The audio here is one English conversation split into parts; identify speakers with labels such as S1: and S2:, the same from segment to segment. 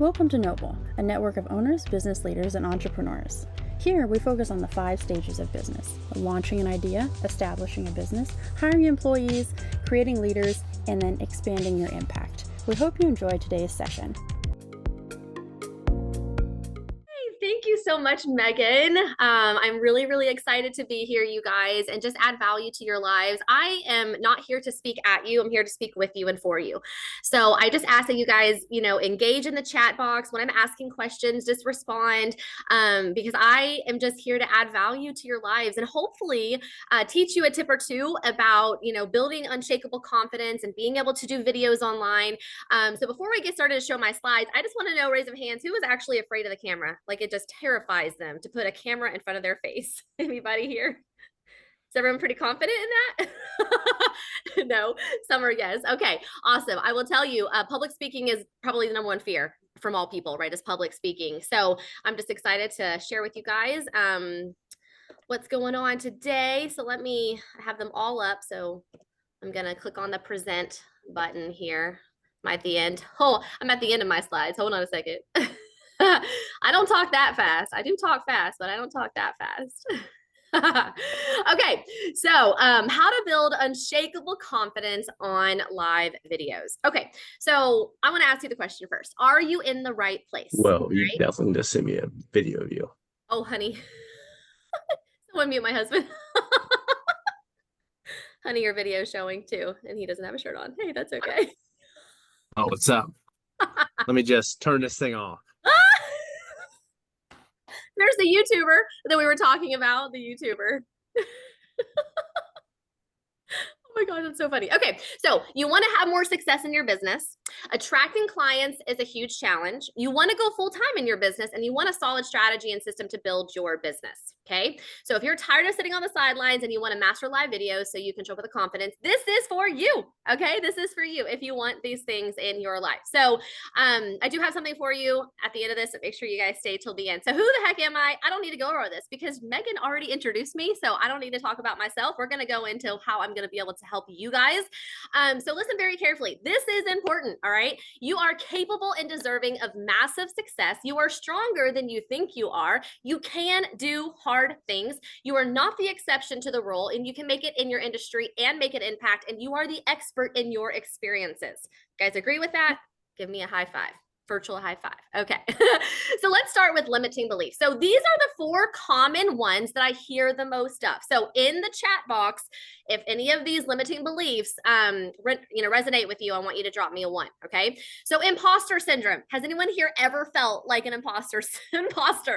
S1: Welcome to Noble, a network of owners, business leaders, and entrepreneurs. Here, we focus on the 5 stages of business: launching an idea, establishing a business, hiring employees, creating leaders, and then expanding your impact. We hope you enjoy today's session.
S2: Thank you so much, Megan. I'm really excited to be here, you guys, and just add value to your lives. I am not here to speak at you. I'm here to speak with you and for you. So I just ask that you guys, engage in the chat box. When I'm asking questions, just respond, because I am just here to add value to your lives and hopefully teach you a tip or two about, building unshakable confidence and being able to do videos online. So before we get started to show my slides, I just want to know, raise of hands, who is actually afraid of the camera? Like, it just terrifies them to put a camera in front of their face. Anybody here? Is everyone pretty confident in that? No, some are yes. Okay, awesome. I will tell you, public speaking is probably the #1 fear from all people, right? Is public speaking. So I'm just excited to share with you guys what's going on today. So let me have them all up. So I'm gonna click on the present button here. I'm at the end. Oh, I'm at the end of my slides. Hold on a second. I don't talk that fast. I do talk fast, but I don't talk that fast. Okay, so how to build unshakable confidence on live videos. Okay, so I want to ask you the question first. Are you in the right place?
S3: Well, you definitely just send me a video of you.
S2: Oh, honey. Someone mute my husband. Honey, your video is showing too, and he doesn't have a shirt on. Hey, that's okay.
S3: Oh, what's up? Let me just turn this thing off.
S2: There's the YouTuber that we were talking about, the YouTuber. Oh my gosh, that's so funny. Okay, so you want to have more success in your business. Attracting clients is a huge challenge. You want to go full-time in your business, and you want a solid strategy and system to build your business. Okay, so if you're tired of sitting on the sidelines and you want to master live videos so you can show up with confidence, this is for you. Okay, this is for you if you want these things in your life. So I do have something for you at the end of this, so make sure you guys stay till the end. So who the heck am I? I don't need to go over this because Megan already introduced me, so I don't need to talk about myself. We're going to go into how I'm going to be able to help you guys. So listen very carefully. This is important, all right? You are capable and deserving of massive success. You are stronger than you think you are. You can do hard things. You are not the exception to the rule, and you can make it in your industry and make an impact, and you are the expert in your experiences. You guys agree with that? Give me a high five. Virtual high five. Okay. So let's start with limiting beliefs. So these are the 4 common ones that I hear the most of. So in the chat box, if any of these limiting beliefs resonate with you, I want you to drop me a 1. Okay. So imposter syndrome. Has anyone here ever felt like an imposter?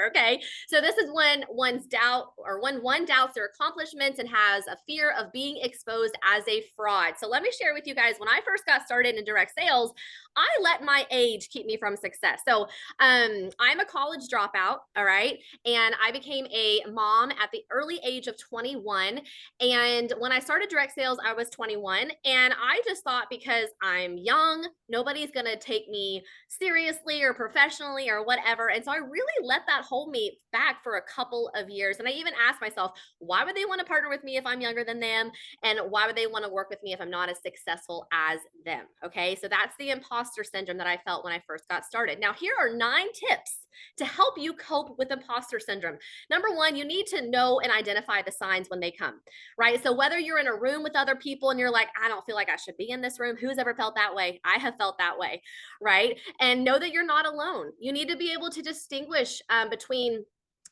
S2: Okay. So this is when one doubts their accomplishments and has a fear of being exposed as a fraud. So let me share with you guys, when I first got started in direct sales, I let my age keep me from success. So I'm a college dropout, all right? And I became a mom at the early age of 21. And when I started direct sales, I was 21. And I just thought, because I'm young, nobody's going to take me seriously or professionally or whatever. And so I really let that hold me back for a couple of years. And I even asked myself, why would they want to partner with me if I'm younger than them? And why would they want to work with me if I'm not as successful as them? Okay, so that's the imposter syndrome that I felt when I first got started. Now, here are 9 tips to help you cope with imposter syndrome. Number 1, you need to know and identify the signs when they come, right? So whether you're in a room with other people and you're like, I don't feel like I should be in this room. Who's ever felt that way? I have felt that way, right? And know that you're not alone. You need to be able to distinguish between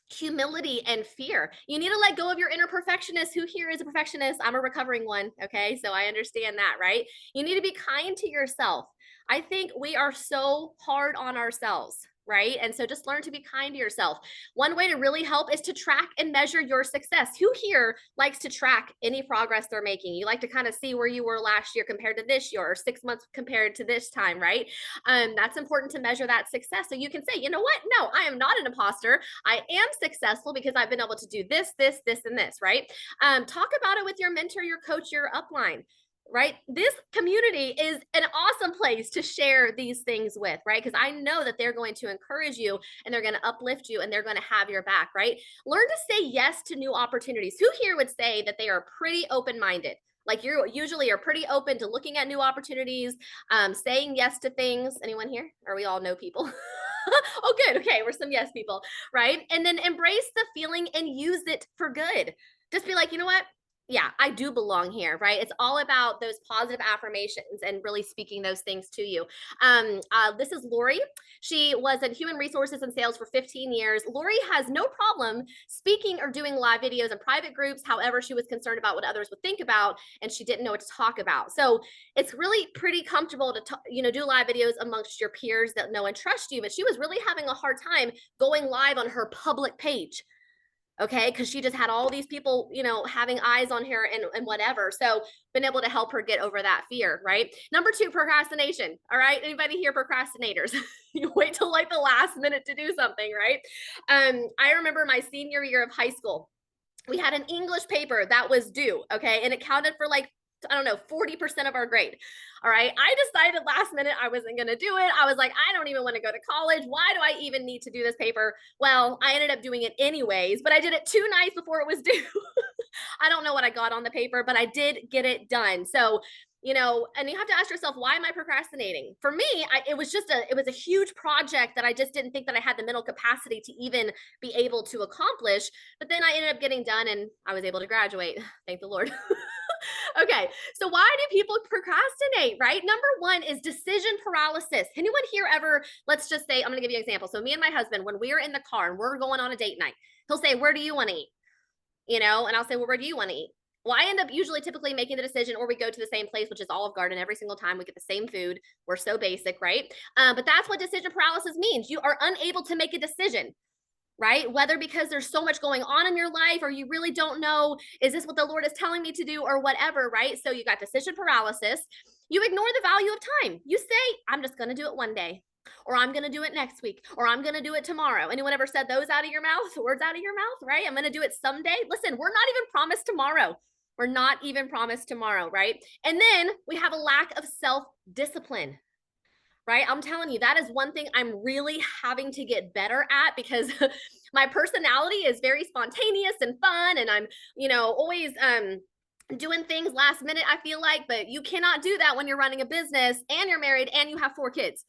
S2: humility and fear. You need to let go of your inner perfectionist. Who here is a perfectionist? I'm a recovering one. Okay. So I understand that, right? You need to be kind to yourself. I think we are so hard on ourselves, right? And so just learn to be kind to yourself. One way to really help is to track and measure your success. Who here likes to track any progress they're making? You like to kind of see where you were last year compared to this year, or 6 months compared to this time, right? That's important to measure that success. So you can say, you know what? No, I am not an imposter. I am successful because I've been able to do this, this, this, and this, right? Talk about it with your mentor, your coach, your upline. Right? This community is an awesome place to share these things with, right? Because I know that they're going to encourage you and they're going to uplift you and they're going to have your back, right? Learn to say yes to new opportunities. Who here would say that they are pretty open-minded? Like, you usually are pretty open to looking at new opportunities, saying yes to things. Anyone here? Or we all know people? Oh, good. Okay. We're some yes people, right? And then embrace the feeling and use it for good. Just be like, you know what? Yeah, I do belong here, right? It's all about those positive affirmations and really speaking those things to you. This is Lori. She was in human resources and sales for 15 years. Lori has no problem speaking or doing live videos in private groups. However, she was concerned about what others would think about, and she didn't know what to talk about. So it's really pretty comfortable to do live videos amongst your peers that know and trust you. But she was really having a hard time going live on her public page. Okay, because she just had all these people, having eyes on her and whatever. So been able to help her get over that fear, right? Number 2, procrastination. All right, anybody here procrastinators? You wait till like the last minute to do something, right? I remember my senior year of high school. We had an English paper that was due, okay, and it counted for like, I don't know, 40% of our grade. All right. I decided last minute I wasn't going to do it. I was like, I don't even want to go to college. Why do I even need to do this paper? Well, I ended up doing it anyways, but I did it 2 nights before it was due. I don't know what I got on the paper, but I did get it done. So, and you have to ask yourself, why am I procrastinating? For me, it was a huge project that I just didn't think that I had the mental capacity to even be able to accomplish. But then I ended up getting done and I was able to graduate. Thank the Lord. Okay, so why do people procrastinate, right? Number 1 is decision paralysis. Anyone here ever, let's just say, I'm going to give you an example. So me and my husband, when we're in the car and we're going on a date night, he'll say, where do you want to eat? And I'll say, well, where do you want to eat? Well, I end up typically making the decision, or we go to the same place, which is Olive Garden. Every single time we get the same food. We're so basic, right? But that's what decision paralysis means. You are unable to make a decision, right? Whether because there's so much going on in your life, or you really don't know, is this what the Lord is telling me to do, or whatever, right? So you got decision paralysis. You ignore the value of time. You say, I'm just going to do it one day, or I'm going to do it next week, or I'm going to do it tomorrow. Anyone ever said those out of your mouth, words out of your mouth, right? I'm going to do it someday. Listen, we're not even promised tomorrow. We're not even promised tomorrow, right? And then we have a lack of self-discipline, right? I'm telling you, that is one thing I'm really having to get better at, because my personality is very spontaneous and fun. And I'm, always doing things last minute, I feel like, but you cannot do that when you're running a business and you're married and you have 4 kids.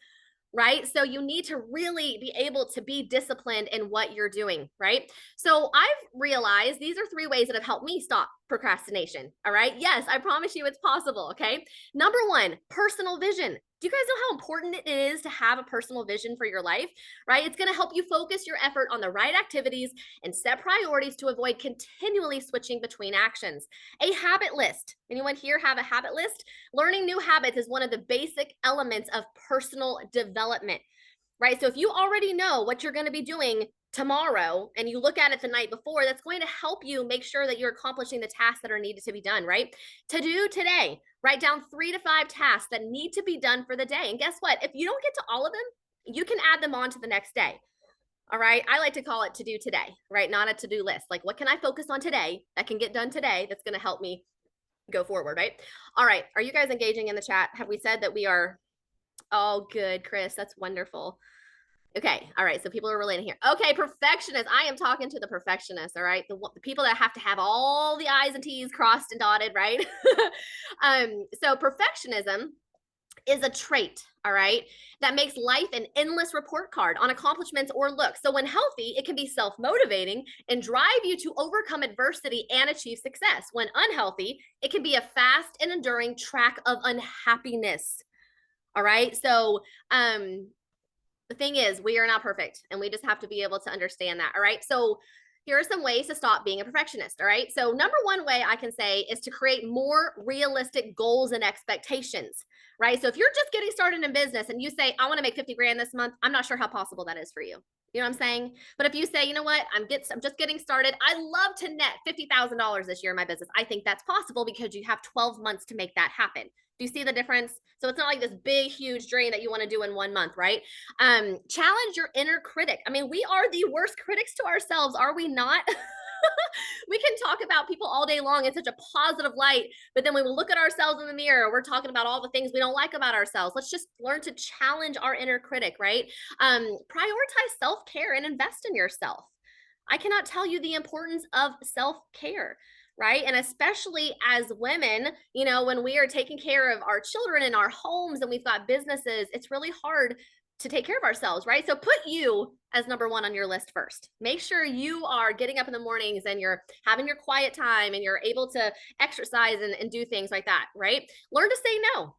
S2: Right? So you need to really be able to be disciplined in what you're doing, right? So I've realized these are 3 ways that have helped me stop procrastination. All right. Yes, I promise you it's possible. Okay. Number 1, personal vision. Do you guys know how important it is to have a personal vision for your life, right? It's going to help you focus your effort on the right activities and set priorities to avoid continually switching between actions. A habit list. Anyone here have a habit list? Learning new habits is one of the basic elements of personal development, right? So if you already know what you're going to be doing tomorrow and you look at it the night before, that's going to help you make sure that you're accomplishing the tasks that are needed to be done, right? To do today, write down 3 to 5 tasks that need to be done for the day. And guess what? If you don't get to all of them, you can add them on to the next day. All right. I like to call it to do today, right? Not a to-do list. Like, what can I focus on today that can get done today that's going to help me go forward, right? All right. Are you guys engaging in the chat? Have we said that we are? Oh, good, Chris. That's wonderful. Okay. All right. So people are relating here. Okay. Perfectionists. I am talking to the perfectionists. All right. The people that have to have all the I's and T's crossed and dotted, right? So perfectionism is a trait, all right, that makes life an endless report card on accomplishments or looks. So when healthy, it can be self-motivating and drive you to overcome adversity and achieve success. When unhealthy, it can be a fast and enduring track of unhappiness. All right. So, the thing is, we are not perfect, and we just have to be able to understand that. All right. So here are some ways to stop being a perfectionist. All right. So number 1 way I can say is to create more realistic goals and expectations, right? So if you're just getting started in business and you say, I want to make 50 grand this month, I'm not sure how possible that is for you. You know what I'm saying? But if you say, you know what, I'm just getting started. I love to net $50,000 this year in my business. I think that's possible because you have 12 months to make that happen. Do you see the difference? So it's not like this big, huge dream that you want to do in 1 month, right? Challenge your inner critic. I mean, we are the worst critics to ourselves, are we not? We can talk about people all day long in such a positive light, but then when we look at ourselves in the mirror, we're talking about all the things we don't like about ourselves. Let's just learn to challenge our inner critic, right? Prioritize self-care and invest in yourself. I cannot tell you the importance of self-care, right? And especially as women, when we are taking care of our children in our homes and we've got businesses, it's really hard to take care of ourselves, right? So put you as number one on your list first. Make sure you are getting up in the mornings and you're having your quiet time and you're able to exercise and do things like that, right? Learn to say no.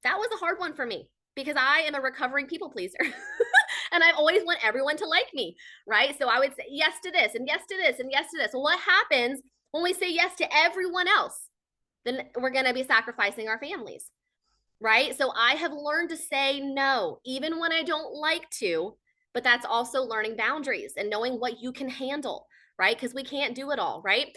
S2: That was a hard one for me because I am a recovering people pleaser. And I always want everyone to like me, right? So I would say yes to this and yes to this and yes to this. Well, what happens when we say yes to everyone else? Then we're going to be sacrificing our families, right? So I have learned to say no, even when I don't like to, but that's also learning boundaries and knowing what you can handle, right? Because we can't do it all, right?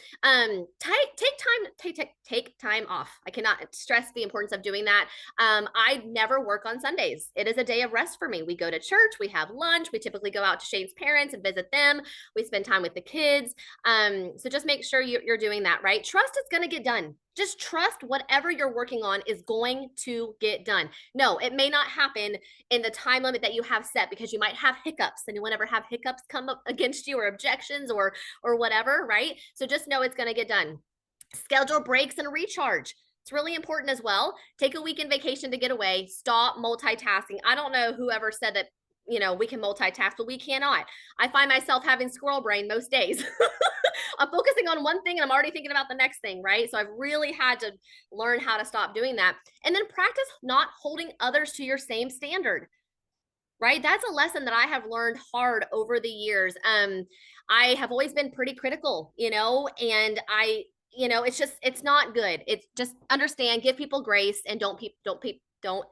S2: Take time off. I cannot stress the importance of doing that. I never work on Sundays. It is a day of rest for me. We go to church, we have lunch, we typically go out to Shane's parents and visit them. We spend time with the kids. So just make sure you're doing that, right? Trust it's going to get done. Just trust whatever you're working on is going to get done. No, it may not happen in the time limit that you have set because you might have hiccups. Anyone ever have hiccups come up against you or objections or whatever, right? So just know it's going to get done. Schedule breaks and recharge. It's really important as well. Take a weekend vacation to get away. Stop multitasking. I don't know whoever said that, we can multitask, but we cannot. I find myself having squirrel brain most days. I'm focusing on one thing and I'm already thinking about the next thing, right? So I've really had to learn how to stop doing that. And then practice not holding others to your same standard, right? That's a lesson that I have learned hard over the years. I have always been pretty critical, and it's not good. It's just understand, give people grace, and don't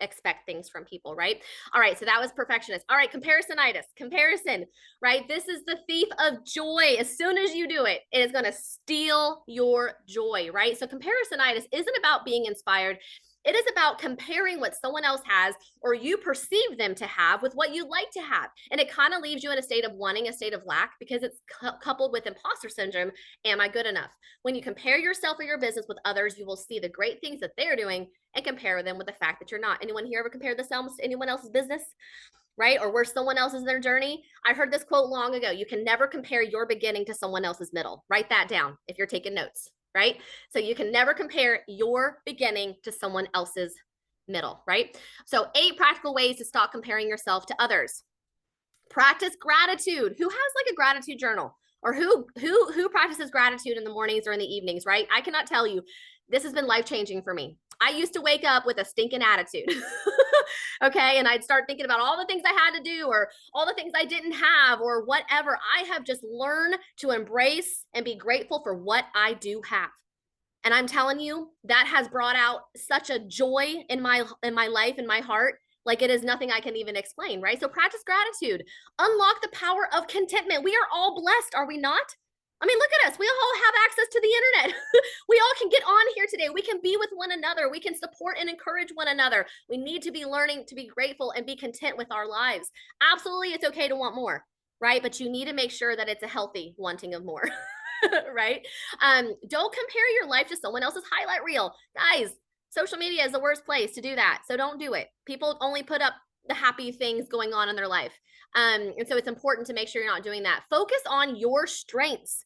S2: expect things from people, right? All right, so that was perfectionist. All right, comparisonitis, comparison, right? This is the thief of joy. As soon as you do it, it is going to steal your joy, right? So comparisonitis isn't about being inspired. It is about comparing what someone else has or you perceive them to have with what you like to have. And it kind of leaves you in a state of wanting, a state of lack, because it's coupled with imposter syndrome. Am I good enough? When you compare yourself or your business with others, you will see the great things that they're doing and compare them with the fact that you're not. Anyone here ever compare themselves to anyone else's business? Right? Or where someone else is in their journey? I heard this quote long ago. You can never compare your beginning to someone else's middle. Write that down if you're taking notes. Right? So you can never compare your beginning to someone else's middle, right? So 8 practical ways to stop comparing yourself to others. Practice gratitude. Who has like a gratitude journal? Or who practices gratitude in the mornings or in the evenings, right? I cannot tell you. This has been life-changing for me. I used to wake up with a stinking attitude. Okay. And I'd start thinking about all the things I had to do or all the things I didn't have or whatever. I have just learned to embrace and be grateful for what I do have. And I'm telling you, that has brought out such a joy in my life, in my heart. Like it is nothing I can even explain, right? So practice gratitude. Unlock the power of contentment. We are all blessed, are we not? I mean, look at us. We all have access to the internet. We all can get on here today. We can be with one another. We can support and encourage one another. We need to be learning to be grateful and be content with our lives. Absolutely, it's okay to want more, right? But you need to make sure that it's a healthy wanting of more, right? Don't compare your life to someone else's highlight reel. Guys, social media is the worst place to do that. So don't do it. People only put up the happy things going on in their life. And so it's important to make sure you're not doing that. Focus on your strengths.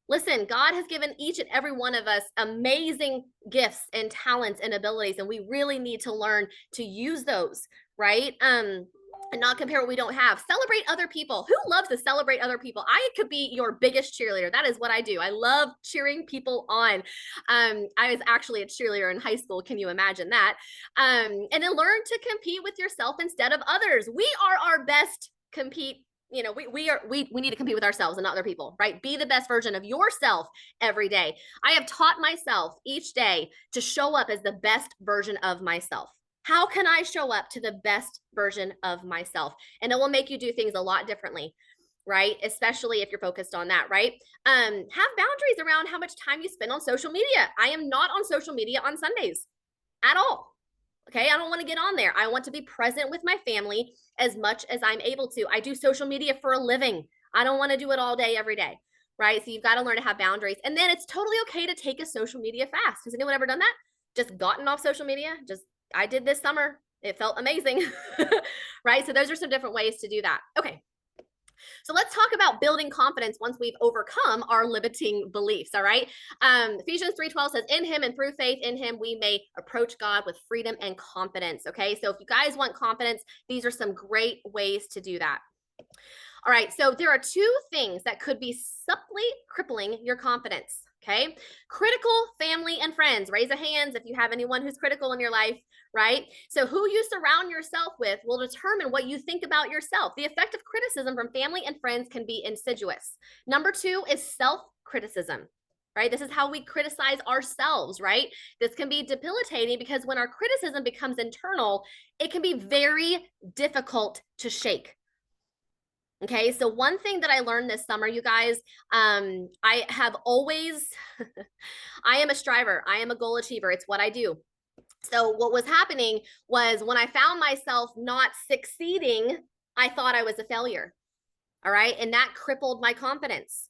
S2: Listen, God has given each and every one of us amazing gifts and talents and abilities, and we really need to learn to use those, right? And not compare what we don't have. Celebrate other people. Who loves to celebrate other people? I could be your biggest cheerleader. That is what I do. I love cheering people on. I was actually a cheerleader in high school. Can you imagine that? And then learn to compete with yourself instead of others. We are our best compete. We need to compete with ourselves and not other people, right? Be the best version of yourself every day. I have taught myself each day to show up as the best version of myself. How can I show up to the best version of myself? And it will make you do things a lot differently, right? Especially if you're focused on that, right? Have boundaries around how much time you spend on social media. I am not on social media on Sundays at all. Okay, I don't want to get on there. I want to be present with my family as much as I'm able to. I do social media for a living. I don't want to do it all day, every day, right? So you've got to learn to have boundaries. And then it's totally okay to take a social media fast. Has anyone ever done that? Just gotten off social media? I did this summer. It felt amazing, right? So those are some different ways to do that. Okay. So let's talk about building confidence once we've overcome our limiting beliefs. All right. Ephesians 3:12 says, in him and through faith in him, we may approach God with freedom and confidence. Okay. So if you guys want confidence, these are some great ways to do that. All right. So there are two things that could be subtly crippling your confidence. Okay. Critical family and friends. Raise a hands if you have anyone who's critical in your life, right? So who you surround yourself with will determine what you think about yourself. The effect of criticism from family and friends can be insidious. Number two is self-criticism, right? This is how we criticize ourselves, right? This can be debilitating because when our criticism becomes internal, it can be very difficult to shake. Okay, so one thing that I learned this summer, you guys, I have always, I am a striver. I am a goal achiever. It's what I do. So what was happening was when I found myself not succeeding, I thought I was a failure. All right. And that crippled my confidence.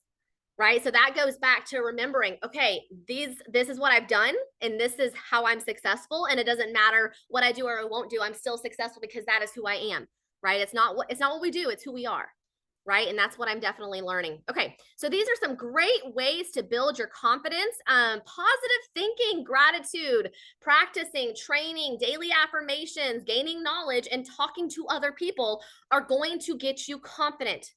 S2: Right. So that goes back to remembering, okay, this is what I've done and this is how I'm successful. And it doesn't matter what I do or I won't do. I'm still successful because that is who I am. Right. It's not what we do. It's who we are. Right. And that's what I'm definitely learning. Okay. So these are some great ways to build your confidence. Positive thinking, gratitude, practicing, training, daily affirmations, gaining knowledge, and talking to other people are going to get you confident.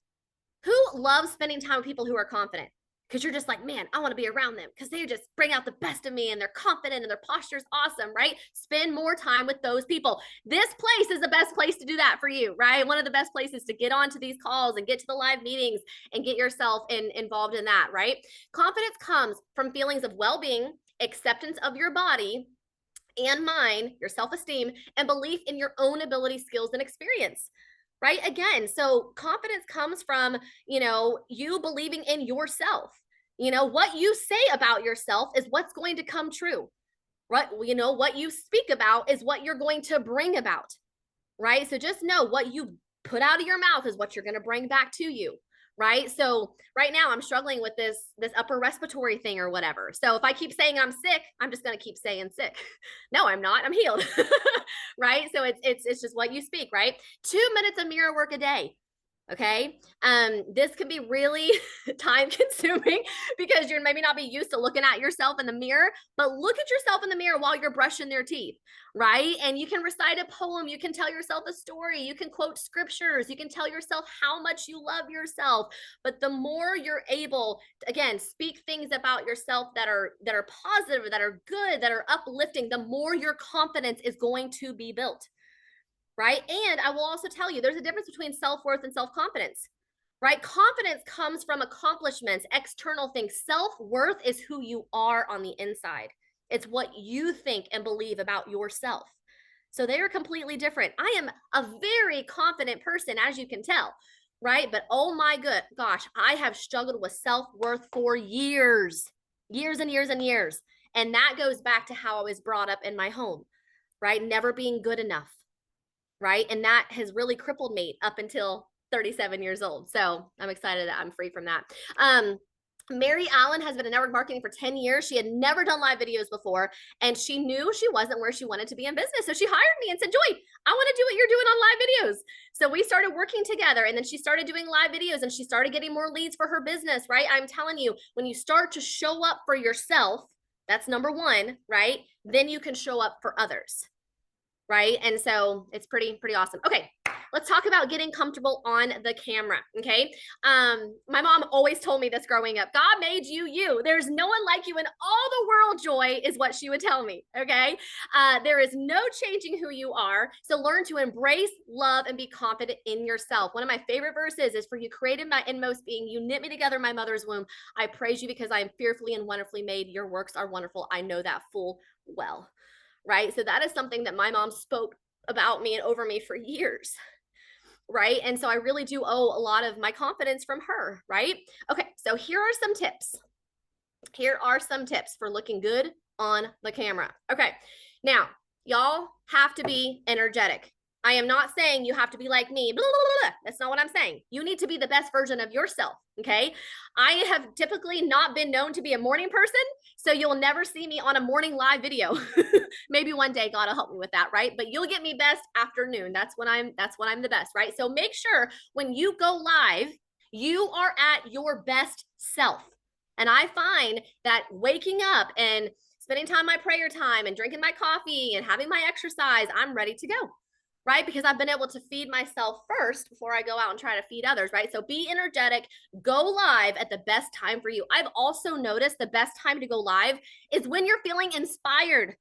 S2: Who loves spending time with people who are confident? Because you're just like, man, I want to be around them because they just bring out the best of me and they're confident and their posture is awesome, right? Spend more time with those people. This place is the best place to do that for you, right? One of the best places to get onto these calls and get to the live meetings and get yourself involved in that, right? Confidence comes from feelings of well-being, acceptance of your body and mind, your self-esteem, and belief in your own ability, skills, and experience. Right? Again, so confidence comes from, you believing in yourself. What you say about yourself is what's going to come true. Right? What you speak about is what you're going to bring about. Right? So just know what you put out of your mouth is what you're going to bring back to you. Right? So right now I'm struggling with this upper respiratory thing or whatever. So if I keep saying I'm sick, I'm just going to keep saying sick. No, I'm not. I'm healed. Right? So it's just what you speak, right? 2 minutes of mirror work a day. Okay. This can be really time consuming because you're maybe not be used to looking at yourself in the mirror, but look at yourself in the mirror while you're brushing their teeth, right? And you can recite a poem. You can tell yourself a story. You can quote scriptures. You can tell yourself how much you love yourself. But the more you're able to, again, speak things about yourself that are positive, that are good, that are uplifting, the more your confidence is going to be built. Right? And I will also tell you, there's a difference between self-worth and self-confidence, right? Confidence comes from accomplishments, external things. Self-worth is who you are on the inside. It's what you think and believe about yourself. So they are completely different. I am a very confident person, as you can tell, right? But oh my gosh, I have struggled with self-worth for years and years and years. And that goes back to how I was brought up in my home, right? Never being good enough. Right. And that has really crippled me up until 37 years old. So I'm excited that I'm free from that. Mary Allen has been in network marketing for 10 years. She had never done live videos before, and she knew she wasn't where she wanted to be in business. So she hired me and said, Joy, I want to do what you're doing on live videos. So we started working together, and then she started doing live videos and she started getting more leads for her business, right? I'm telling you, when you start to show up for yourself, that's number one, right? Then you can show up for others. Right? And so it's pretty awesome. Okay. Let's talk about getting comfortable on the camera. Okay. My mom always told me this growing up. God made you, you. There's no one like you in all the world, Joy, is what she would tell me. Okay. There is no changing who you are. So learn to embrace, love, and be confident in yourself. One of my favorite verses is, for you created my inmost being. You knit me together in my mother's womb. I praise you because I am fearfully and wonderfully made. Your works are wonderful. I know that full well. Right? So that is something that my mom spoke about me and over me for years. Right? And so I really do owe a lot of my confidence from her. Right? Okay. So here are some tips. Here are some tips for looking good on the camera. Okay. Now, y'all have to be energetic. I am not saying you have to be like me. Blah, blah, blah, blah. That's not what I'm saying. You need to be the best version of yourself. Okay. I have typically not been known to be a morning person, so you'll never see me on a morning live video. Maybe one day God will help me with that, right? But you'll get me best afternoon. That's when I'm the best, right? So make sure when you go live, You are at your best self. And I find that waking up and spending time my prayer time and drinking my coffee and having my exercise, I'm ready to go, right? Because I've been able to feed myself first before I go out and try to feed others, right? So be energetic, go live at the best time for you. I've also noticed the best time to go live is when you're feeling inspired,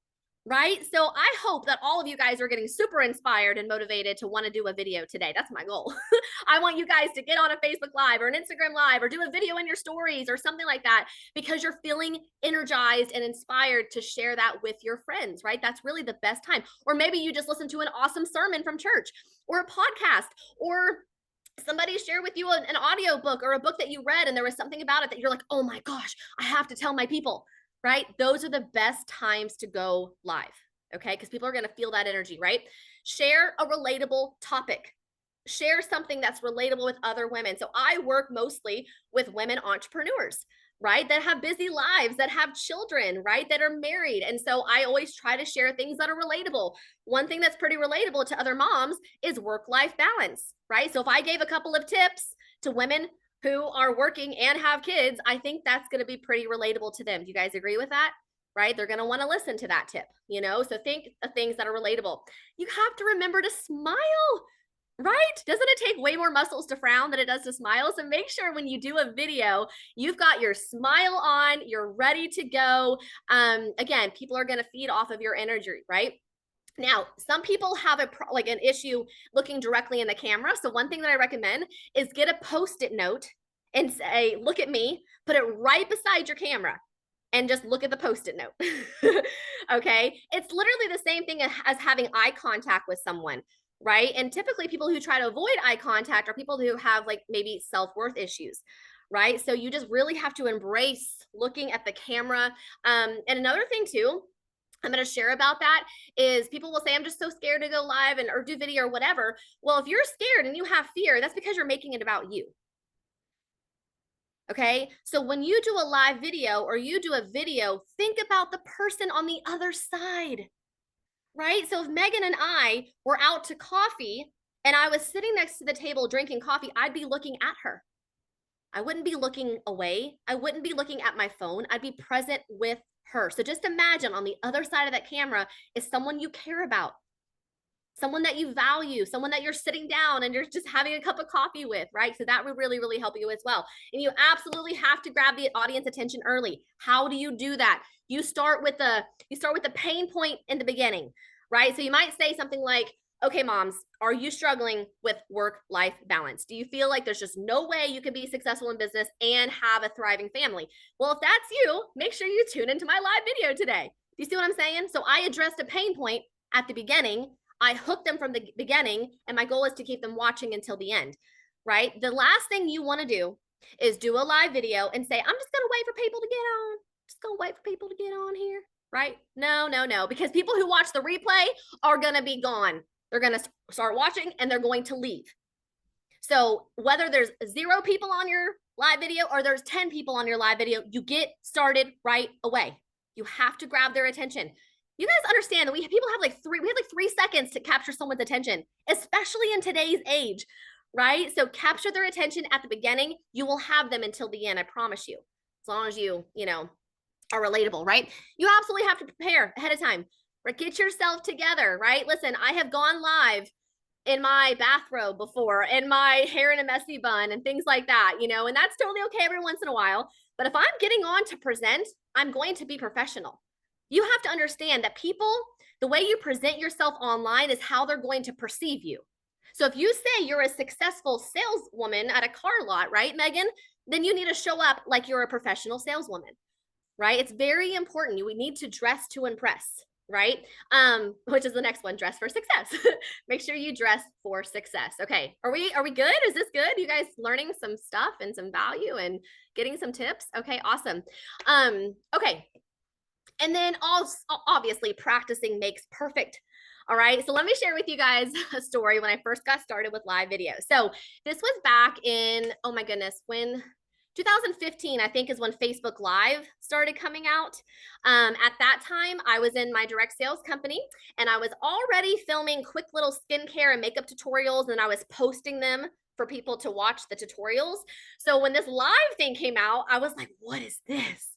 S2: right? So I hope that all of you guys are getting super inspired and motivated to want to do a video today. That's my goal. I want you guys to get on a Facebook Live or an Instagram Live or do a video in your stories or something like that, because you're feeling energized and inspired to share that with your friends, right? That's really the best time. Or maybe you just listened to an awesome sermon from church or a podcast, or somebody shared with you an audio book or a book that you read and there was something about it that you're like, oh my gosh, I have to tell my people. Right? Those are the best times to go live, okay? Because people are going to feel that energy, right? Share a relatable topic. Share something that's relatable with other women. So I work mostly with women entrepreneurs, right? That have busy lives, that have children, right? That are married. And so I always try to share things that are relatable. One thing that's pretty relatable to other moms is work-life balance, right? So if I gave a couple of tips to women who are working and have kids, I think that's going to be pretty relatable to them. Do you guys agree with that? Right? They're going to want to listen to that tip, you know? So think of things that are relatable. You have to remember to smile, right? Doesn't it take way more muscles to frown than it does to smile? So make sure when you do a video, you've got your smile on, you're ready to go. Again, people are going to feed off of your energy, right? Now, some people have an issue looking directly in the camera. So one thing that I recommend is get a Post-it note and say, look at me, put it right beside your camera and just look at the Post-it note. Okay. It's literally the same thing as having eye contact with someone, right? And typically people who try to avoid eye contact are people who have like maybe self-worth issues, right? So you just really have to embrace looking at the camera. And another thing too, I'm going to share about that is people will say, I'm just so scared to go live or do video or whatever. Well, if you're scared and you have fear, that's because you're making it about you. Okay. So when you do a live video or you do a video, think about the person on the other side, right? So if Megan and I were out to coffee and I was sitting next to the table drinking coffee, I'd be looking at her. I wouldn't be looking away. I wouldn't be looking at my phone. I'd be present with her. So just imagine on the other side of that camera is someone you care about, someone that you value, someone that you're sitting down and you're just having a cup of coffee with, right? So that would really, really help you as well. And you absolutely have to grab the audience attention early. How do you do that? You start with the pain point in the beginning, right? So you might say something like, okay, moms, are you struggling with work-life balance? Do you feel like there's just no way you can be successful in business and have a thriving family? Well, if that's you, make sure you tune into my live video today. Do you see what I'm saying? So I addressed a pain point at the beginning. I hooked them from the beginning, and my goal is to keep them watching until the end, right? The last thing you want to do is do a live video and say, I'm just going to wait for people to get on. Just going to wait for people to get on here, right? No, because people who watch the replay are going to be gone. They're going to start watching and they're going to leave. So whether there's 0 people on your live video or there's 10 people on your live video, you get started right away. You have to grab their attention. You guys understand that people have like 3 seconds to capture someone's attention, especially in today's age, right? So capture their attention at the beginning. You will have them until the end. I promise you, as long as you are relatable, right? You absolutely have to prepare ahead of time. Right? Get yourself together, right? Listen, I have gone live in my bathrobe before and my hair in a messy bun and things like that, and that's totally okay every once in a while. But if I'm getting on to present, I'm going to be professional. You have to understand that people, the way you present yourself online is how they're going to perceive you. So if you say you're a successful saleswoman at a car lot, right, Megan, then you need to show up like you're a professional saleswoman, right? It's very important. We need to dress to impress. Right? Which is the next one, dress for success. Make sure you dress for success. Okay. Are we good? Is this good? You guys learning some stuff and some value and getting some tips? Okay, awesome. Okay. And then also, obviously practicing makes perfect. All right. So let me share with you guys a story when I first got started with live video. So this was back in, oh my goodness, when 2015, I think, is when Facebook Live started coming out. At that time, I was in my direct sales company and I was already filming quick little skincare and makeup tutorials, and I was posting them for people to watch the tutorials. So when this live thing came out, I was like, what is this?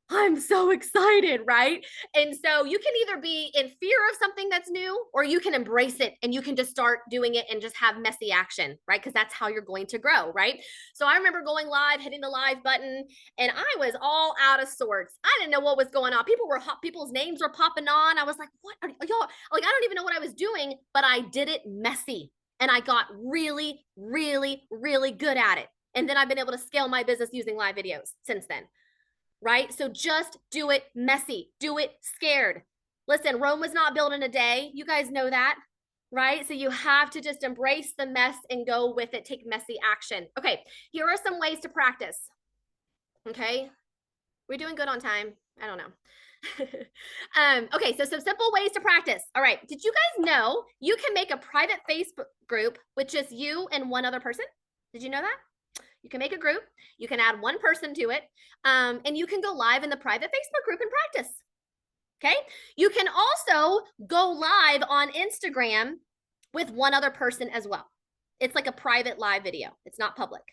S2: I'm so excited, right? And so you can either be in fear of something that's new, or you can embrace it and you can just start doing it and just have messy action, right? Because that's how you're going to grow, right? So I remember going live, hitting the live button, and I was all out of sorts. I didn't know what was going on. People's names were popping on. I was like, what are y'all? Like, I don't even know what I was doing, but I did it messy. And I got really, really, really good at it. And then I've been able to scale my business using live videos since then. Right? So just do it messy, do it scared. Listen, Rome was not built in a day. You guys know that, right? So you have to just embrace the mess and go with it. Take messy action. Okay, here are some ways to practice. Okay, we're doing good on time. I don't know. Okay, so some simple ways to practice. All right, did you guys know you can make a private Facebook group with just you and one other person? Did you know that? You can make a group, you can add one person to it, and you can go live in the private Facebook group and practice. Okay. You can also go live on Instagram with one other person as well. It's like a private live video. It's not public.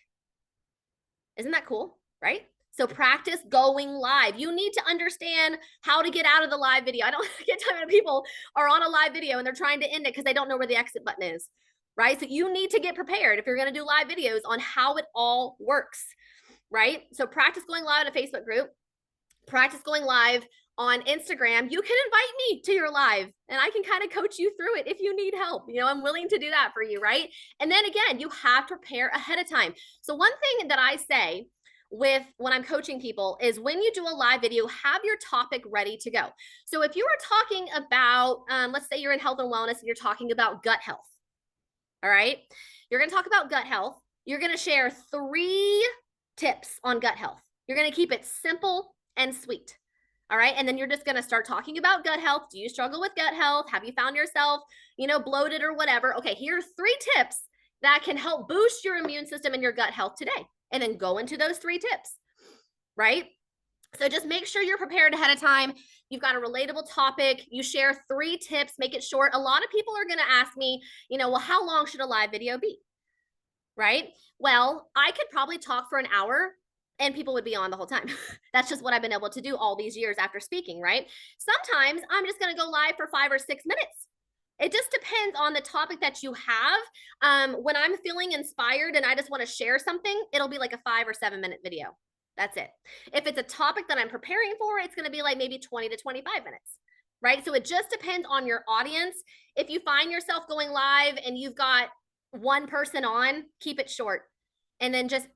S2: Isn't that cool? Right? So practice going live. You need to understand how to get out of the live video. I don't get tired of people are on a live video and they're trying to end it because they don't know where the exit button is. Right? So you need to get prepared if you're going to do live videos on how it all works, right? So practice going live in a Facebook group, practice going live on Instagram. You can invite me to your live and I can kind of coach you through it if you need help. You know, I'm willing to do that for you, right? And then again, you have to prepare ahead of time. So one thing that I say with when I'm coaching people is when you do a live video, have your topic ready to go. So if you are talking about, let's say you're in health and wellness and you're talking about gut health. All right. You're going to talk about gut health. You're going to share 3 tips on gut health. You're going to keep it simple and sweet. All right. And then you're just going to start talking about gut health. Do you struggle with gut health? Have you found yourself, bloated or whatever? Okay. Here's 3 tips that can help boost your immune system and your gut health today. And then go into those 3 tips. Right. So just make sure you're prepared ahead of time. You've got a relatable topic. You share 3 tips, make it short. A lot of people are going to ask me, well, how long should a live video be? Right? Well, I could probably talk for an hour and people would be on the whole time. That's just what I've been able to do all these years after speaking, right? Sometimes I'm just going to go live for 5 or 6 minutes. It just depends on the topic that you have. When I'm feeling inspired and I just want to share something, it'll be like a 5 or 7 minute video. That's it. If it's a topic that I'm preparing for, it's going to be like maybe 20 to 25 minutes, right? So it just depends on your audience. If you find yourself going live and you've got one person on, keep it short and then just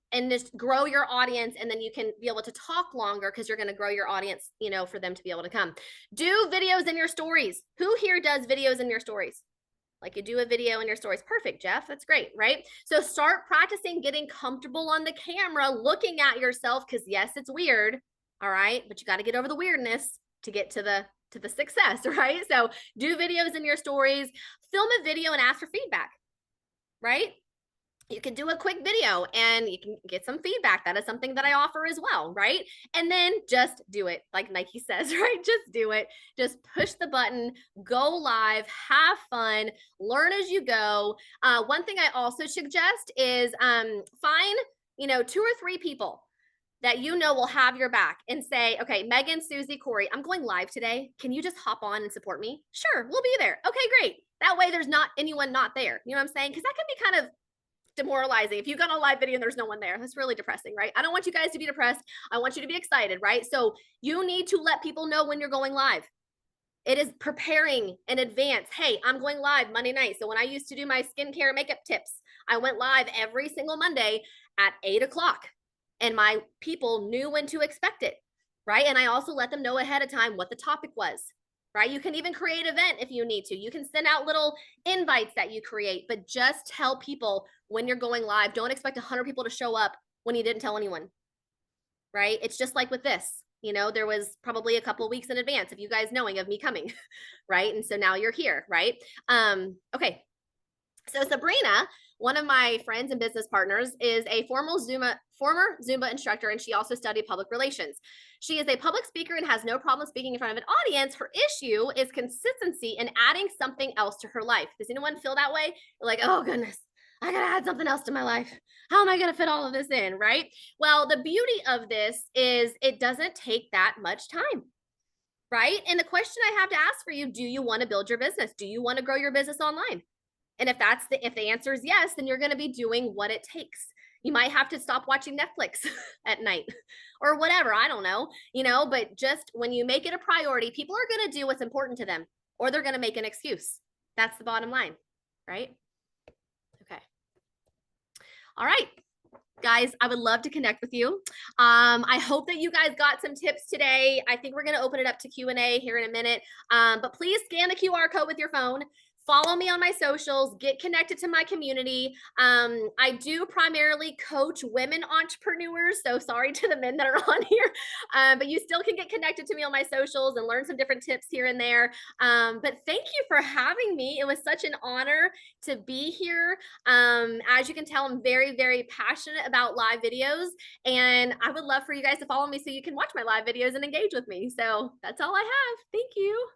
S2: grow your audience. And then you can be able to talk longer because you're going to grow your audience, for them to be able to come. Do videos in your stories. Who here does videos in your stories? Like you do a video in your stories. Perfect, Jeff. That's great, right? So start practicing getting comfortable on the camera, looking at yourself, because yes, it's weird. All right. But you got to get over the weirdness to get to the success, right? So do videos in your stories, film a video and ask for feedback, right? You can do a quick video and you can get some feedback. That is something that I offer as well, right? And then just do it, like Nike says, right? Just do it. Just push the button, go live, have fun, learn as you go. One thing I also suggest is find, 2 or 3 people that will have your back and say, okay, Megan, Susie, Corey, I'm going live today. Can you just hop on and support me? Sure, we'll be there. Okay, great. That way there's not anyone not there. You know what I'm saying? Because that can be kind of demoralizing. If you've got a live video and there's no one there, that's really depressing, right? I don't want you guys to be depressed. I want you to be excited, right? So you need to let people know when you're going live. It is preparing in advance. Hey, I'm going live Monday night. So when I used to do my skincare makeup tips, I went live every single Monday at 8:00 and my people knew when to expect it, right? And I also let them know ahead of time what the topic was. Right? You can even create an event if you need to. You can send out little invites that you create, but just tell people when you're going live. Don't expect 100 people to show up when you didn't tell anyone, right? It's just like with this, there was probably a couple of weeks in advance of you guys knowing of me coming, right? And so now you're here, right? Okay. So Sabrina, one of my friends and business partners, is a former Zumba instructor, and she also studied public relations. She is a public speaker and has no problem speaking in front of an audience. Her issue is consistency and adding something else to her life. Does anyone feel that way? Like, oh goodness, I gotta add something else to my life. How am I gonna fit all of this in, right? Well, the beauty of this is it doesn't take that much time, right? And the question I have to ask for you, do you want to build your business? Do you want to grow your business online? And if the answer is yes, then you're going to be doing what it takes. You might have to stop watching Netflix at night or whatever. I don't know, but just when you make it a priority, people are going to do what's important to them, or they're going to make an excuse. That's the bottom line, right? Okay. All right. Guys, I would love to connect with you. I hope that you guys got some tips today. I think we're going to open it up to Q&A here in a minute. But please scan the QR code with your phone. Follow me on my socials, get connected to my community. I do primarily coach women entrepreneurs, so sorry to the men that are on here, but you still can get connected to me on my socials and learn some different tips here and there. But thank you for having me. It was such an honor to be here. As you can tell, I'm very, very passionate about live videos, and I would love for you guys to follow me so you can watch my live videos and engage with me. So that's all I have. Thank you.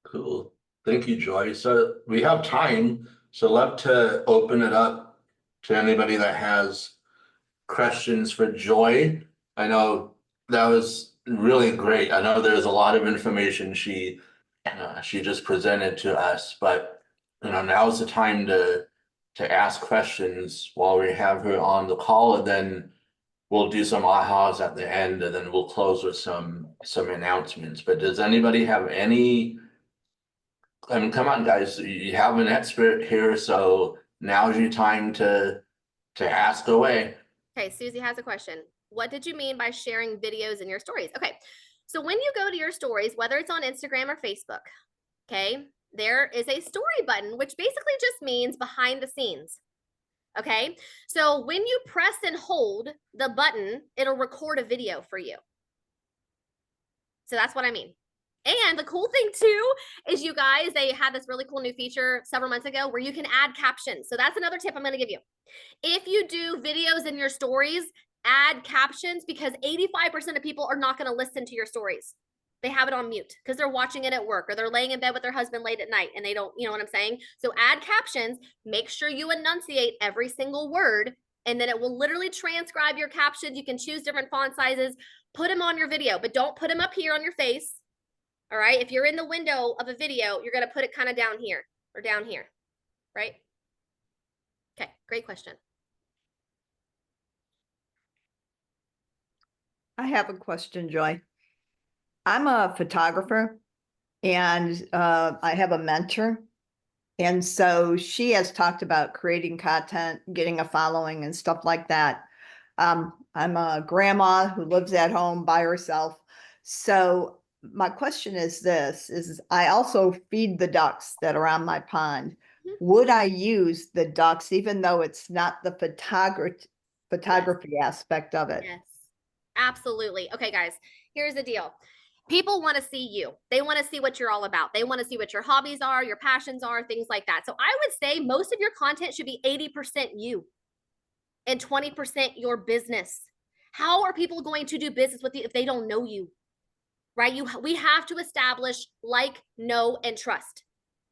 S4: Cool. Thank you, Joy. So we have time, so love to open it up to anybody that has questions for Joy. I know that was really great. I know there's a lot of information she just presented to us, but now's the time to ask questions while we have her on the call, and then we'll do some ahas at the end, and then we'll close with some announcements. But does anybody have any? I mean, come on, guys, you have an expert here, so now's your time to ask away.
S2: Okay, Susie has a question. What did you mean by sharing videos in your stories? Okay, so when you go to your stories, whether it's on Instagram or Facebook, okay, there is a story button, which basically just means behind the scenes. Okay, so when you press and hold the button, it'll record a video for you. So that's what I mean. And the cool thing too is, you guys, they had this really cool new feature several months ago where you can add captions. So that's another tip I'm going to give you. If you do videos in your stories, add captions, because 85% of people are not going to listen to your stories. They have it on mute because they're watching it at work, or they're laying in bed with their husband late at night and they don't, you know what I'm saying? So add captions, make sure you enunciate every single word, and then it will literally transcribe your captions. You can choose different font sizes, put them on your video, but don't put them up here on your face. All right. If you're in the window of a video, you're going to put it kind of down here or down here, right? Okay. Great question.
S5: I have a question, Joy. I'm a photographer, and I have a mentor. And so she has talked about creating content, getting a following and stuff like that. I'm a grandma who lives at home by herself. So my question is this, is I also feed the ducks that are on my pond. Mm-hmm. Would I use the ducks, even though it's not the photography aspect of it?
S2: Yes, absolutely. Okay, guys, here's the deal. People want to see you. They want to see what you're all about. They want to see what your hobbies are, your passions are, things like that. So I would say most of your content should be 80% you and 20% your business. How are people going to do business with you if they don't know you? Right? We have to establish like, know, and trust.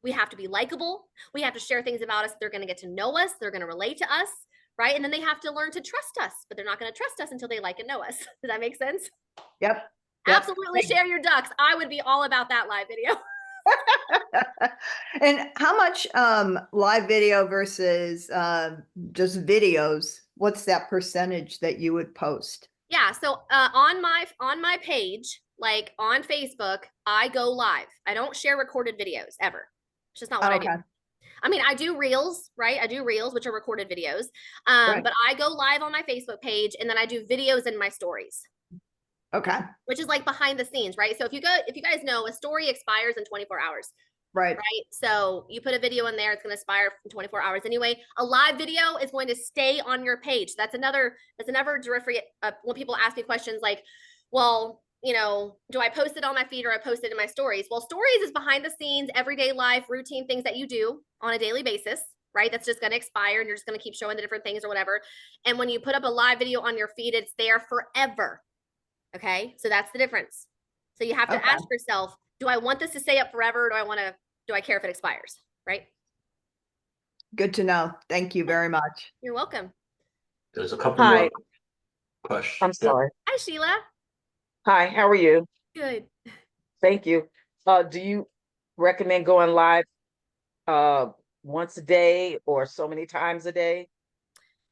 S2: We have to be likable. We have to share things about us. They're going to get to know us. They're going to relate to us, right? And then they have to learn to trust us, but they're not going to trust us until they like and know us. Does that make sense?
S5: Yep.
S2: Absolutely. Share your ducks. I would be all about that live video.
S5: And how much live video versus just videos? What's that percentage that you would post?
S2: Yeah. So on my page, like on Facebook, I go live. I don't share recorded videos ever. It's just not what I do. I mean, I do reels, right? I do reels, which are recorded videos. Right. But I go live on my Facebook page, and then I do videos in my stories.
S5: Okay.
S2: Which is like behind the scenes, right? So if you guys know, a story expires in 24 hours.
S5: Right.
S2: Right. So you put a video in there, it's going to expire in 24 hours anyway. A live video is going to stay on your page. That's another delivery. When people ask me questions like, well, do I post it on my feed or I post it in my stories? Well, stories is behind the scenes, everyday life, routine things that you do on a daily basis, right? That's just going to expire and you're just going to keep showing the different things or whatever. And when you put up a live video on your feed, it's there forever. Okay. So that's the difference. So you have to ask yourself, do I want this to stay up forever? Or do I care if it expires? Right.
S5: Good to know. Thank you very much.
S2: You're welcome.
S4: There's a couple
S6: Hi,
S4: more
S6: I'm
S4: questions. Yeah.
S6: sorry.
S2: Hi, Sheila.
S6: Hi, how are you?
S2: Good.
S6: Thank you. Do you recommend going live once a day or so many times a day?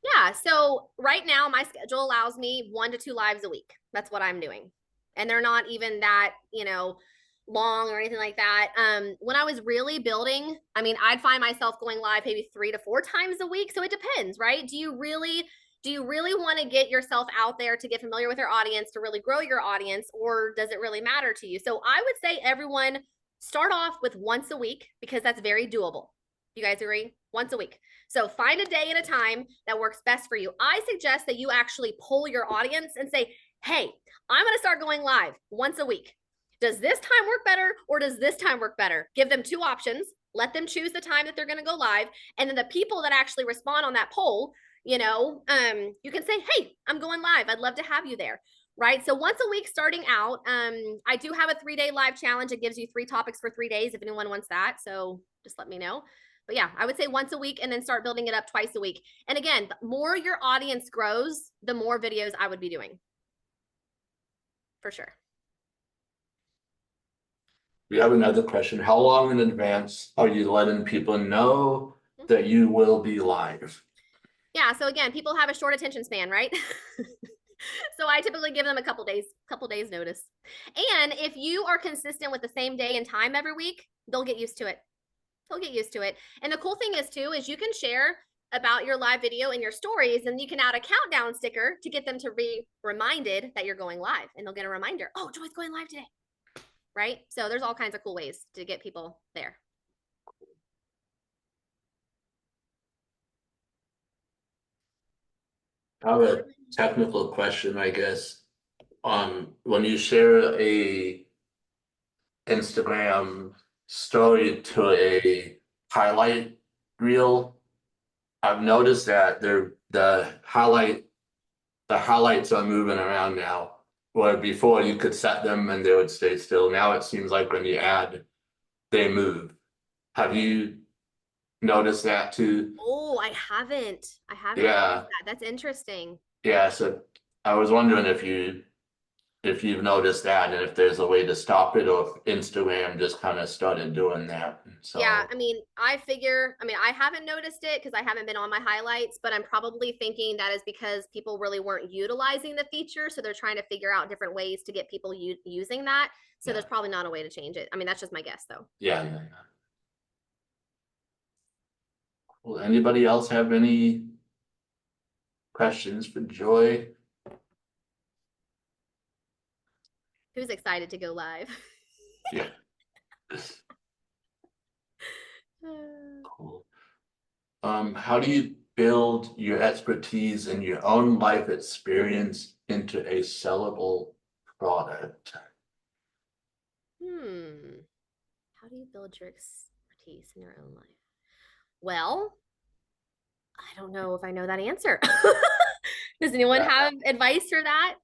S2: Yeah. So right now, my schedule allows me 1 to 2 lives a week. That's what I'm doing. And they're not even that, long or anything like that. When I was really building, I mean, I'd find myself going live maybe 3 to 4 times a week. So it depends, right? Do you really want to get yourself out there to get familiar with your audience, to really grow your audience, or does it really matter to you? So I would say everyone start off with once a week because that's very doable. You guys agree? Once a week. So find a day and a time that works best for you. I suggest that you actually poll your audience and say, hey, I'm going to start going live once a week. Does this time work better or does this time work better? Give them 2 options. Let them choose the time that they're going to go live. And then the people that actually respond on that poll, you can say, hey, I'm going live. I'd love to have you there. Right. So once a week starting out, I do have a 3-day live challenge. It gives you 3 topics for 3 days if anyone wants that. So just let me know. But yeah, I would say once a week and then start building it up twice a week. And again, the more your audience grows, the more videos I would be doing. For sure.
S4: We have another question. How long in advance are you letting people know that you will be live?
S2: Yeah. So again, people have a short attention span, right? So I typically give them a couple days notice. And if you are consistent with the same day and time every week, they'll get used to it. And the cool thing is too, is you can share about your live video in your stories and you can add a countdown sticker to get them to be reminded that you're going live, and they'll get a reminder. Oh, Joy's going live today. Right? So there's all kinds of cool ways to get people there.
S4: I have a technical question, I guess. When you share a Instagram story to a highlight reel, I've noticed that the highlights are moving around now. Where before you could set them and they would stay still. Now it seems like when you add, they move. Have you noticed that too?
S2: Oh, I haven't
S4: Yeah.
S2: noticed that. That's interesting.
S4: Yeah, so I was wondering if you've noticed that and if there's a way to stop it, or if Instagram just kind of started doing that. So
S2: Yeah, I mean, I haven't noticed it because I haven't been on my highlights, but I'm probably thinking that is because people really weren't utilizing the feature. So they're trying to figure out different ways to get people using that. So there's probably not a way to change it. I mean, that's just my guess though.
S4: yeah. Well, anybody else have any questions for Joy?
S2: Who's excited to go live?
S4: Yeah. Cool. How do you build your expertise and your own life experience into a sellable product?
S2: How do you build your expertise in your own life? Well, I don't know if I know that answer. Does anyone have advice for that?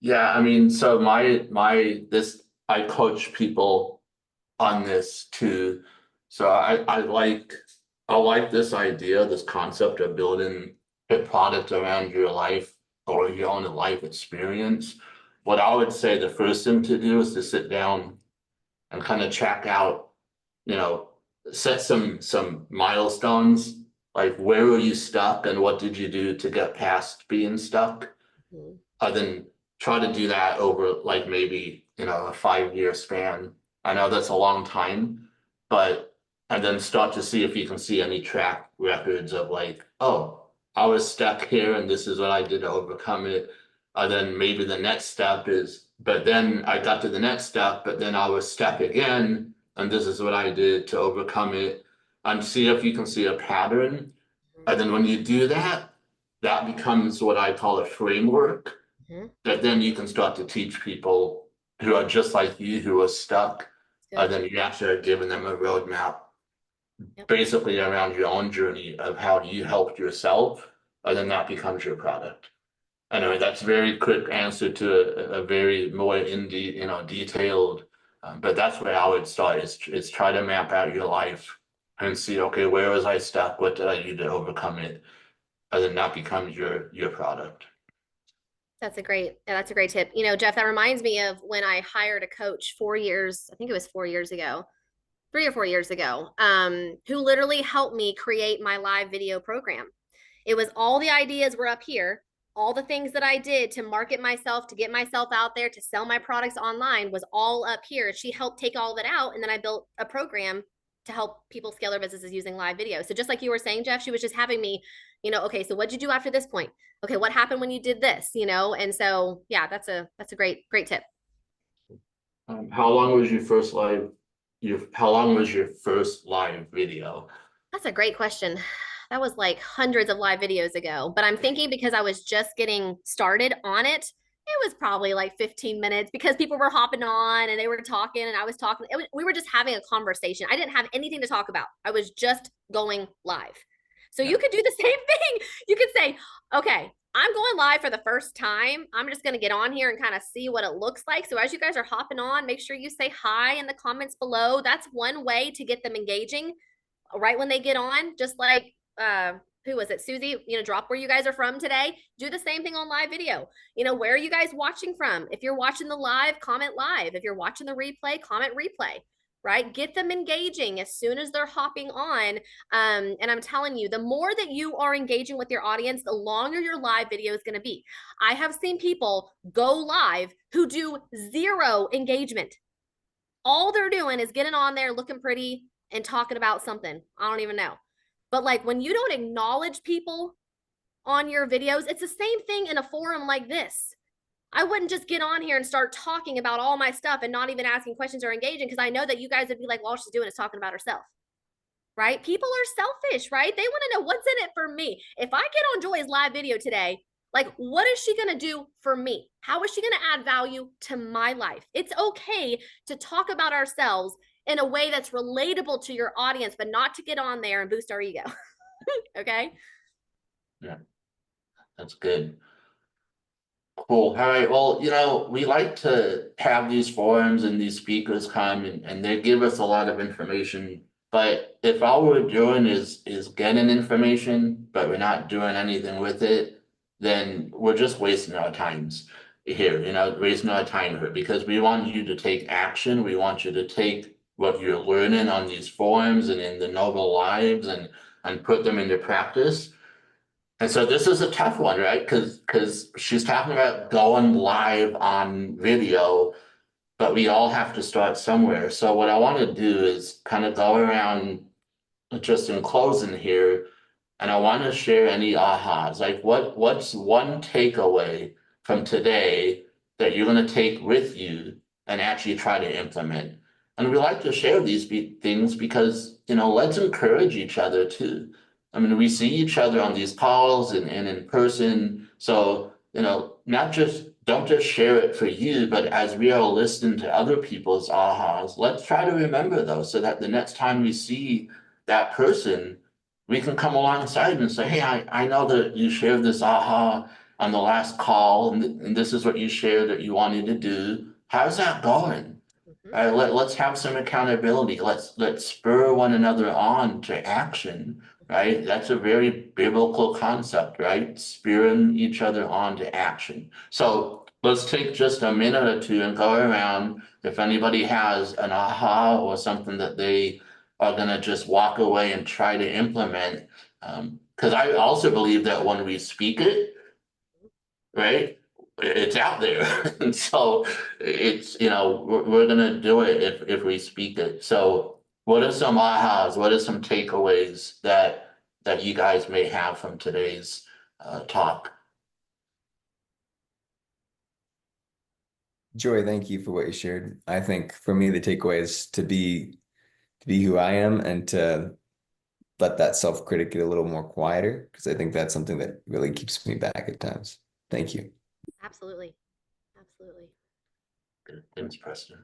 S4: Yeah, I mean, so I coach people on this too. So I like this idea, this concept of building a product around your life or your own life experience. What I would say the first thing to do is to sit down and kind of check out, set some milestones, like where were you stuck and what did you do to get past being stuck? Then try to do that over like maybe, a 5-year span. I know that's a long time, and then start to see if you can see any track records of like, oh, I was stuck here and this is what I did to overcome it. Then maybe the next step is, but then I got to the next step, but then I was stuck again, and this is what I did to overcome it. And see if you can see a pattern. And then when you do that, that becomes what I call a framework that then you can start to teach people who are just like you, who are stuck. And then you actually are giving them a roadmap, basically around your own journey of how you helped yourself, and then that becomes your product. Anyway, that's a very quick answer to a very more detailed But that's where I would start is try to map out your life and see, okay, where was I stuck? What did I do to overcome it? And then that becomes your product.
S2: That's a great tip. You know, Jeff, that reminds me of when I hired a coach 4 years, I think it was 4 years ago, 3 or 4 years ago, who literally helped me create my live video program. It was all the ideas were up here. All the things that I did to market myself, to get myself out there, to sell my products online was all up here. She helped take all of it out. And then I built a program to help people scale their businesses using live video. So just like you were saying, Jeff, she was just having me, you know, okay, so what'd you do after this point? Okay, what happened when you did this, you know? And so, yeah, that's a great tip.
S4: How long was your first live? How long was your first live video?
S2: That's a great question. That was like hundreds of live videos ago, but I'm thinking because I was just getting started on it, it was probably like 15 minutes because people were hopping on and they were talking and I was talking. We were just having a conversation. I didn't have anything to talk about. I was just going live. So you could do the same thing. You could say, okay, I'm going live for the first time. I'm just going to get on here and kind of see what it looks like. So as you guys are hopping on, make sure you say hi in the comments below. That's one way to get them engaging right when they get on, just like who was it, Susie, you know, drop where you guys are from today. Do the same thing on live video. You know, where are you guys watching from? If you're watching the live, comment live. If you're watching the replay, comment replay, right? Get them engaging as soon as they're hopping on. And I'm telling you, the more that you are engaging with your audience, the longer your live video is going to be. I have seen people go live who do 0 engagement. All they're doing is getting on there looking pretty and talking about something. I don't even know. But like when you don't acknowledge people on your videos, it's the same thing in a forum like this. I wouldn't just get on here and start talking about all my stuff and not even asking questions or engaging because I know that you guys would be like, well, all she's doing is talking about herself, right? People are selfish, right? They want to know what's in it for me. If I get on Joy's live video today, like, what is she going to do for me? How is she going to add value to my life? It's okay to talk about ourselves in a way that's relatable to your audience, but not to get on there and boost our ego. Okay.
S4: Yeah, that's good. Cool. All right. Well, you know, we like to have these forums and these speakers come and they give us a lot of information. But if all we're doing is getting information, but we're not doing anything with it, then we're just wasting our times here, you know, wasting our time here because we want you to take action. We want you to take what you're learning on these forums and in the Noble Lives and put them into practice. And so this is a tough one, right? Because she's talking about going live on video, but we all have to start somewhere. So what I want to do is kind of go around just in closing here, and I want to share any ahas. Like what's one takeaway from today that you're going to take with you and actually try to implement? And we like to share these things because, you know, let's encourage each other too. I mean, we see each other on these calls and in person. So, you know, don't just share it for you, but as we are listening to other people's ahas, let's try to remember those so that the next time we see that person, we can come alongside and say, hey, I know that you shared this aha on the last call, and this is what you shared that you wanted to do. How's that going? Let's have some accountability. Let's spur one another on to action, right? That's a very biblical concept, right? Spurring each other on to action. So let's take just a minute or two and go around. If anybody has an aha or something that they are gonna just walk away and try to implement, because I also believe that when we speak it, right? It's out there. And so it's, you know, we're gonna do it if we speak it. So what are some ahas? What are some takeaways that you guys may have from today's talk?
S7: Joy, thank you for what you shared. I think for me, the takeaway is to be who I am and to let that self-critic get a little more quieter, because I think that's something that really keeps me back at times. Thank you.
S2: Absolutely. Absolutely.
S4: Good. Thanks, Preston.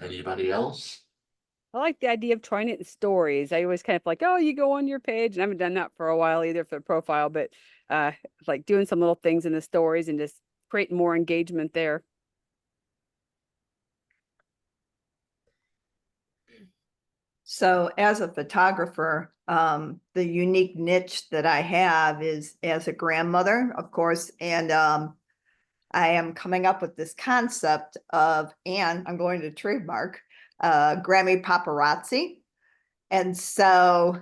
S4: Anybody else?
S8: I like the idea of trying it in stories. I always kind of like, oh, you go on your page, and I haven't done that for a while either for the profile, but like doing some little things in the stories and just create more engagement there.
S5: So as a photographer, the unique niche that I have is as a grandmother, of course, and I am coming up with this concept of, and I'm going to trademark, Grammy paparazzi. And so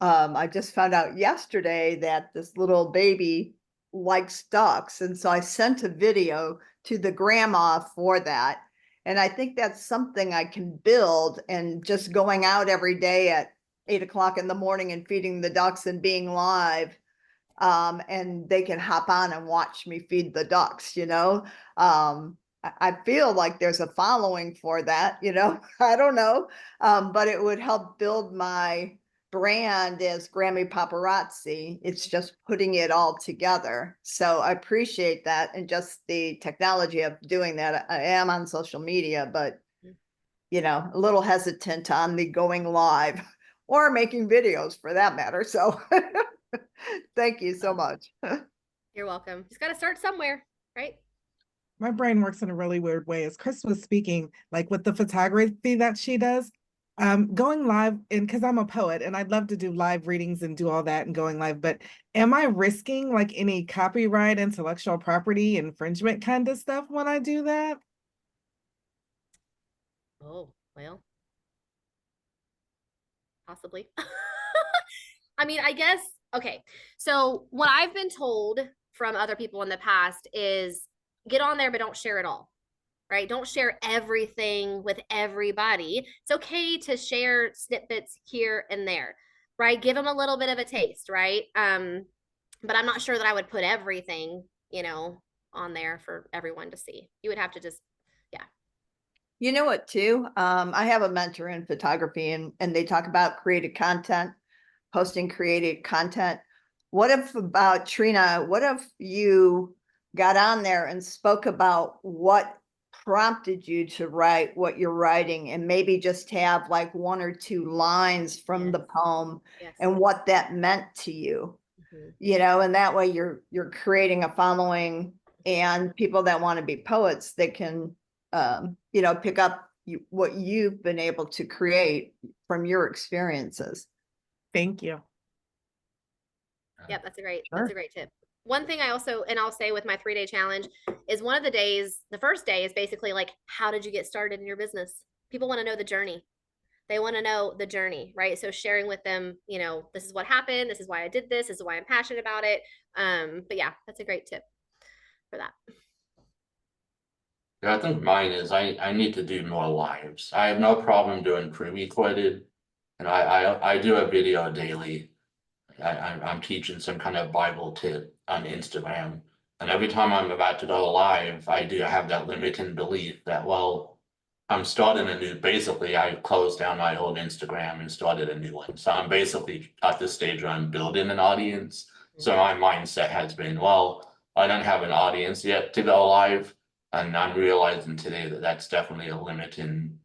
S5: I just found out yesterday that this little baby likes ducks. And so I sent a video to the grandma for that. And I think that's something I can build, and just going out every day at 8 o'clock in the morning and feeding the ducks and being live. And they can hop on and watch me feed the ducks, you know. I feel like there's a following for that, you know. I don't know. But it would help build my brand as Grammy Paparazzi. It's just putting it all together. So I appreciate that, and just the technology of doing that. I am on social media, but you know, a little hesitant on the going live or making videos for that matter. So thank you so much.
S2: You're welcome. Just got to start somewhere, right?
S9: My brain works in a really weird way. As Chris was speaking, like with the photography that she does, going live, and because I'm a poet and I'd love to do live readings and do all that and going live, but am I risking like any copyright, intellectual property, infringement kind of stuff when I do that?
S2: Oh, well, possibly. I mean, I guess, okay. So what I've been told from other people in the past is get on there, but don't share it all, right? Don't share everything with everybody. It's okay to share snippets here and there, right? Give them a little bit of a taste, right? But I'm not sure that I would put everything, you know, on there for everyone to see. You would have to just, yeah.
S5: You know what, too? I have a mentor in photography, and they talk about creative content, posting creative content. What if about Trina, what if you got on there and spoke about what prompted you to write what you're writing, and maybe just have like 1 or 2 lines from
S2: Yes.
S5: the poem
S2: Yes.
S5: and what that meant to you,
S2: Mhm.
S5: you know, and that way you're creating a following, and people that want to be poets, they can, you know, pick up what you've been able to create from your experiences.
S9: Thank you.
S2: Yep, that's a great
S5: Sure.
S2: tip. One thing I also, and I'll say with my 3-day challenge, is one of the days, the first day is basically like, how did you get started in your business? People want to know the journey. They want to know the journey, right? So sharing with them, you know, this is what happened, this is why I did this is why I'm passionate about it. But yeah, that's a great tip for that.
S4: Yeah, I think mine is I need to do more lives. I have no problem doing pre-recorded, and I do a video daily. I'm teaching some kind of Bible tip on Instagram, and every time I'm about to go live, I do have that limiting belief that, well, I'm starting a new. Basically, I closed down my old Instagram and started a new one. So I'm basically at this stage where I'm building an audience. So my mindset has been, well, I don't have an audience yet to go live. And I'm realizing today that that's definitely a limiting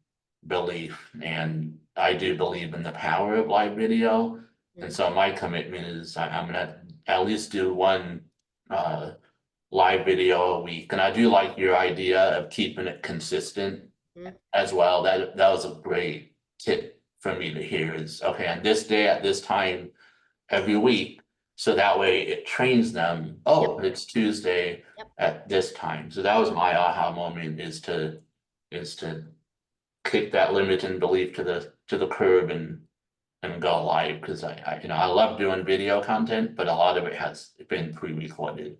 S4: belief. And I do believe in the power of live video. And so my commitment is I'm gonna at least do one live video a week. And I do like your idea of keeping it consistent as well. That was a great tip for me to hear, is okay, on this day at this time every week. So that way it trains them, oh, it's Tuesday at this time. So that was my aha moment, is to kick that limiting belief to the curb and go live, because I you know, I love doing video content, but a lot of it has been pre-recorded.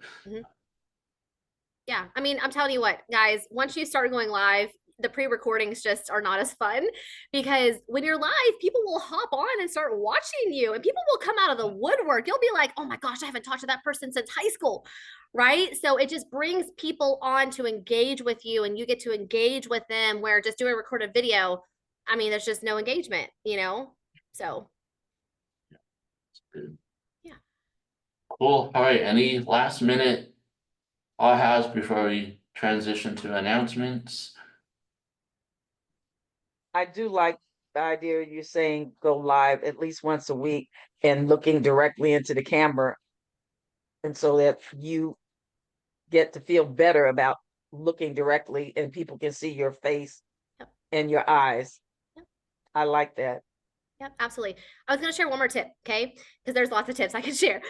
S2: Yeah, I mean, I'm telling you what, guys, once you start going live, the pre-recordings just are not as fun, because when you're live, people will hop on and start watching you, and people will come out of the woodwork. You'll be like, oh my gosh, I haven't talked to that person since high school, right? So it just brings people on to engage with you, and you get to engage with them, where just doing a recorded video, I mean, there's just no engagement, you know? So yeah.
S4: Cool. All right, any last minute ahas before we transition to announcements?
S6: I do like the idea of you saying go live at least once a week and looking directly into the camera. And so that you get to feel better about looking directly and people can see your face
S2: Yep.
S6: and your eyes.
S2: Yep.
S6: I like that.
S2: Yep, absolutely. I was going to share one more tip, okay? Because there's lots of tips I could share.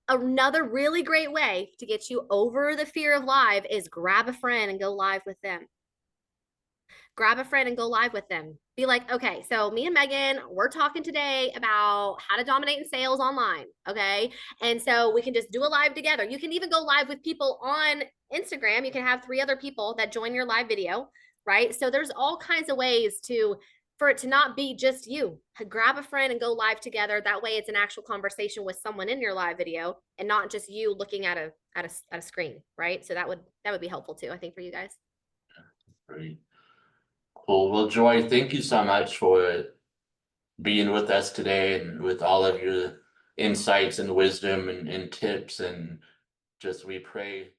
S2: Another really great way to get you over the fear of live is grab a friend and go live with them. Grab a friend and go live with them. Be like, okay, so me and Megan, we're talking today about how to dominate in sales online, okay? And so we can just do a live together. You can even go live with people on Instagram. You can have 3 other people that join your live video, right? So there's all kinds of ways for it to not be just you. Grab a friend and go live together. That way it's an actual conversation with someone in your live video and not just you looking at a screen, right? So that would be helpful too, I think, for you guys.
S4: Great. Cool. Well, Joy, thank you so much for being with us today and with all of your insights and wisdom and tips, and just we pray.